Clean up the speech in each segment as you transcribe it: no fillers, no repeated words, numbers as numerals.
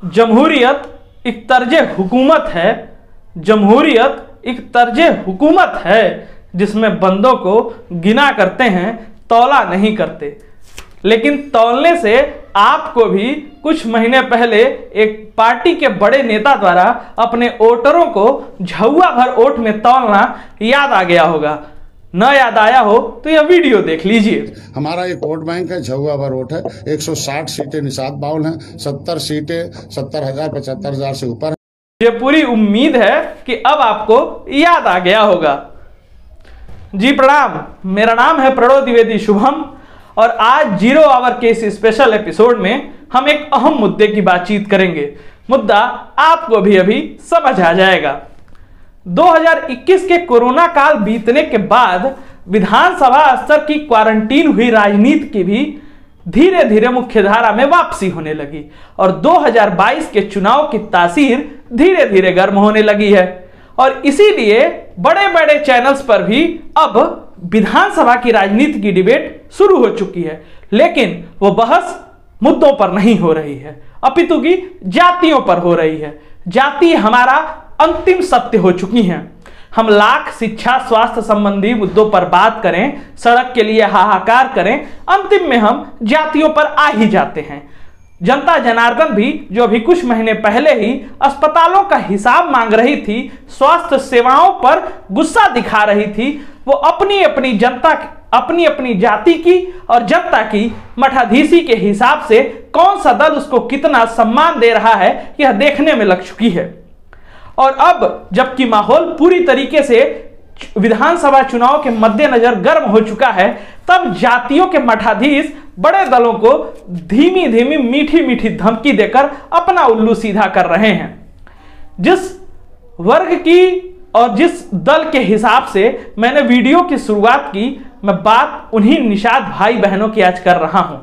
जमहूरियत एक तर्जे हुकूमत है, जमहूरियत एक तर्जे हुकूमत है जिसमें बंदों को गिना करते हैं, तौला नहीं करते। लेकिन तौलने से आपको भी कुछ महीने पहले एक पार्टी के बड़े नेता द्वारा अपने वोटरों को झौआ भर वोट में तौलना याद आ गया होगा। न याद आया हो तो यह वीडियो देख लीजिए। हमारा एक वोट बैंक है, झौआ भर वोट है। 160 सीटें निषाद बाउल हैं, 70 सीटें 70,000 75,000 से ऊपर है। ये पूरी उम्मीद है कि अब आपको याद आ गया होगा। जी प्रणाम, मेरा नाम है प्रणव द्विवेदी शुभम और आज 0 आवर के इस स्पेशल एपिसोड में हम एक अहम मुद्दे की बातचीत करेंगे। मुद्दा आपको भी अभी समझ आ जाएगा। 2021 के कोरोना काल बीतने के बाद विधानसभा स्तर की क्वारंटीन हुई राजनीति की भी धीरे धीरे मुख्यधारा में वापसी होने लगी और 2022 के चुनाव की तासीर धीरे धीरे गर्म होने लगी है। और इसीलिए बड़े बड़े चैनल्स पर भी अब विधानसभा की राजनीति की डिबेट शुरू हो चुकी है, लेकिन वो बहस मुद्दों पर नहीं हो रही है, अपितु की जातियों पर हो रही है। जाति हमारा अंतिम सत्य हो चुकी हैं। हम लाख शिक्षा स्वास्थ्य संबंधी मुद्दों पर बात करें, सड़क के लिए हाहाकार करें, अंतिम में हम जातियों पर आ ही जाते हैं। जनता जनार्दन भी जो अभी कुछ महीने पहले ही अस्पतालों का हिसाब मांग रही थी, स्वास्थ्य सेवाओं पर गुस्सा दिखा रही थी, वो अपनी अपनी जाति की और जनता की मठाधीशी के हिसाब से कौन सा दल उसको कितना सम्मान दे रहा है यह देखने में लग चुकी है। और अब जबकि माहौल पूरी तरीके से विधानसभा चुनाव के मद्देनजर गर्म हो चुका है, तब जातियों के मठाधीश बड़े दलों को धीमी धीमी मीठी मीठी धमकी देकर अपना उल्लू सीधा कर रहे हैं। जिस वर्ग की और जिस दल के हिसाब से मैंने वीडियो की शुरुआत की, मैं बात उन्हीं निषाद भाई बहनों की आज कर रहा हूं।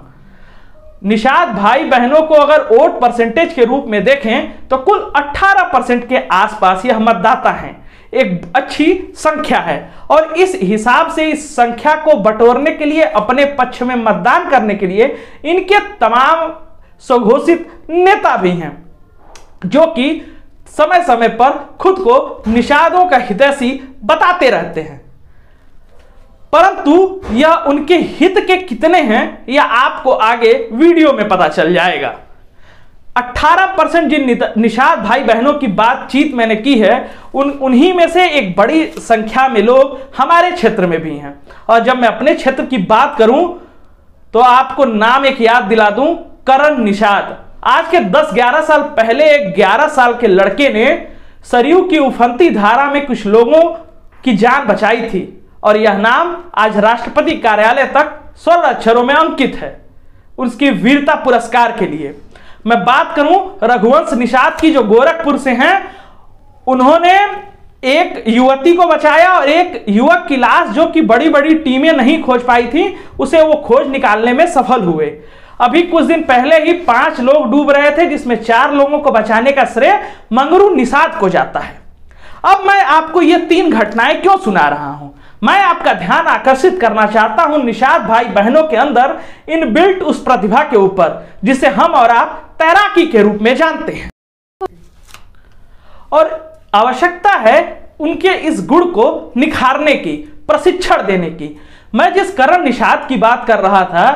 निषाद भाई बहनों को अगर वोट परसेंटेज के रूप में देखें तो कुल 18% के आसपास यह मतदाता हैं। एक अच्छी संख्या है और इस हिसाब से इस संख्या को बटोरने के लिए, अपने पक्ष में मतदान करने के लिए इनके तमाम स्वघोषित नेता भी हैं जो कि समय समय पर खुद को निषादों का हितैषी बताते रहते हैं। परंतु यह उनके हित के कितने हैं यह आपको आगे वीडियो में पता चल जाएगा। 18% जिन निषाद भाई बहनों की बातचीत मैंने की है, उन्हीं में से एक बड़ी संख्या में लोग हमारे क्षेत्र में भी हैं। और जब मैं अपने क्षेत्र की बात करूं तो आपको नाम एक याद दिला दूं, करण निषाद। आज के 10-11 साल पहले एक 11 साल के लड़के ने सरयू की उफनती धारा में कुछ लोगों की जान बचाई थी और यह नाम आज राष्ट्रपति कार्यालय तक स्वर्ण अक्षरों में अंकित है उसकी वीरता पुरस्कार के लिए। मैं बात करूं रघुवंश निषाद की जो गोरखपुर से हैं, उन्होंने एक युवती को बचाया और एक युवक की लाश जो कि बड़ी बड़ी टीमें नहीं खोज पाई थी, उसे वो खोज निकालने में सफल हुए। अभी कुछ दिन पहले ही 5 लोग डूब रहे थे जिसमें 4 लोगों को बचाने का श्रेय मंगरू निषाद को जाता है। अब मैं आपको ये 3 घटनाएं क्यों सुना रहा हूं? मैं आपका ध्यान आकर्षित करना चाहता हूं निषाद भाई बहनों के अंदर इनबिल्ट उस प्रतिभा के ऊपर जिसे हम और आप तैराकी के रूप में जानते हैं, और आवश्यकता है उनके इस गुण को निखारने की, प्रशिक्षण देने की। मैं जिस करण निषाद की बात कर रहा था,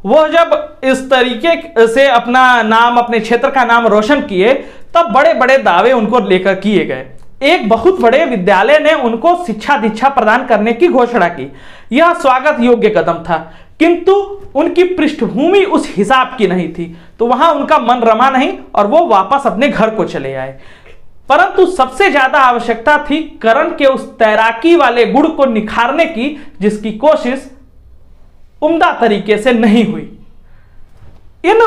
वह जब इस तरीके से अपना नाम, अपने क्षेत्र का नाम रोशन किए, तब बड़े बड़े दावे उनको लेकर किए गए। एक बहुत बड़े विद्यालय ने उनको शिक्षा दीक्षा प्रदान करने की घोषणा की। यह स्वागत योग्य कदम था, किंतु उनकी पृष्ठभूमि उस हिसाब की नहीं थी, तो वहां उनका मन रमा नहीं और वो वापस अपने घर को चले आए। परंतु सबसे ज्यादा आवश्यकता थी करण के उस तैराकी वाले गुण को निखारने की, जिसकी कोशिश उम्दा तरीके से नहीं हुई। इन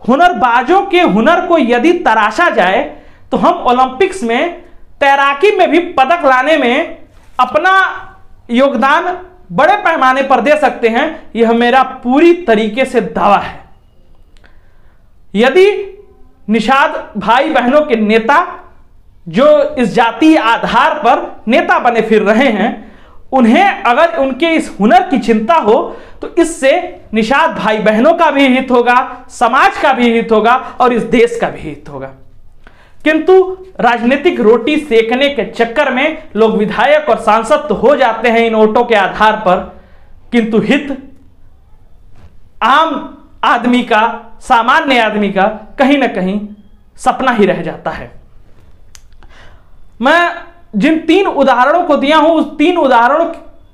हुनरबाजों के हुनर को यदि तराशा जाए तो हम ओलंपिक्स में तैराकी में भी पदक लाने में अपना योगदान बड़े पैमाने पर दे सकते हैं, यह मेरा पूरी तरीके से दावा है। यदि निषाद भाई बहनों के नेता जो इस जातीय आधार पर नेता बने फिर रहे हैं, उन्हें अगर उनके इस हुनर की चिंता हो तो इससे निषाद भाई बहनों का भी हित होगा, समाज का भी हित होगा और इस देश का भी हित होगा। किंतु राजनीतिक रोटी सेकने के चक्कर में लोग विधायक और सांसद तो हो जाते हैं इन वोटों के आधार पर, किंतु हित आम आदमी का, सामान्य आदमी का कहीं ना कहीं सपना ही रह जाता है। मैं जिन 3 उदाहरणों को दिया हूं उस 3 उदाहरणों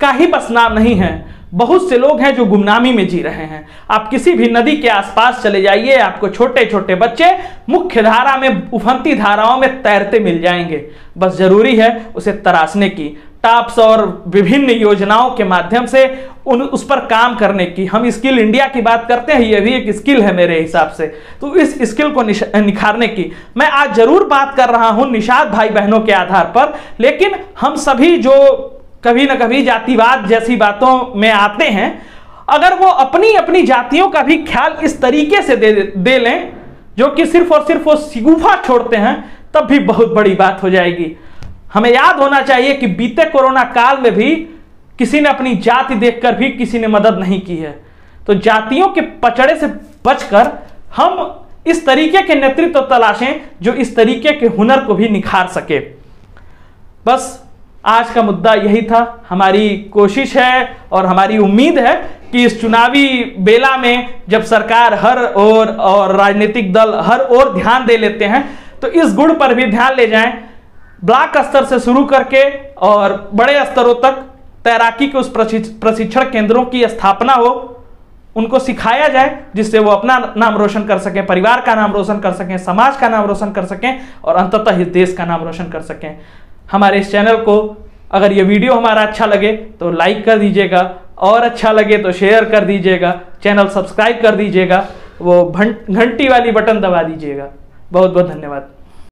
का ही बस नाम नहीं है, बहुत से लोग हैं जो गुमनामी में जी रहे हैं। आप किसी भी नदी के आसपास चले जाइए, आपको छोटे छोटे बच्चे मुख्य धारा में, उफनती धाराओं में तैरते मिल जाएंगे। बस जरूरी है उसे तराशने की, टाप्स और विभिन्न योजनाओं के माध्यम से उस पर काम करने की। हम स्किल इंडिया की बात करते हैं, यह भी एक स्किल है मेरे हिसाब से, तो इस स्किल को निखारने की मैं आज जरूर बात कर रहा हूं निषाद भाई बहनों के आधार पर। लेकिन हम सभी जो कभी ना कभी जातिवाद जैसी बातों में आते हैं, अगर वो अपनी अपनी जातियों का भी ख्याल इस तरीके से दे लें जो कि सिर्फ और सिर्फ वो शिगुफा छोड़ते हैं, तब भी बहुत बड़ी बात हो जाएगी। हमें याद होना चाहिए कि बीते कोरोना काल में भी किसी ने अपनी जाति देखकर भी किसी ने मदद नहीं की है। तो जातियों के पचड़े से बचकर हम इस तरीके के नेतृत्व तलाशें जो इस तरीके के हुनर को भी निखार सके। बस आज का मुद्दा यही था। हमारी कोशिश है और हमारी उम्मीद है कि इस चुनावी बेला में जब सरकार हर ओर और राजनीतिक दल हर ओर ध्यान दे लेते हैं, तो इस गुण पर भी ध्यान ले जाएं। ब्लॉक स्तर से शुरू करके और बड़े स्तरों तक तैराकी के उस प्रशिक्षण केंद्रों की स्थापना हो, उनको सिखाया जाए, जिससे वो अपना नाम रोशन कर सकें, परिवार का नाम रोशन कर सकें, समाज का नाम रोशन कर सकें और अंततः इस देश का नाम रोशन कर सकें। हमारे इस चैनल को अगर ये वीडियो हमारा अच्छा लगे तो लाइक कर दीजिएगा, और अच्छा लगे तो शेयर कर दीजिएगा, चैनल सब्सक्राइब कर दीजिएगा, वो घंटी वाली बटन दबा दीजिएगा। बहुत बहुत धन्यवाद।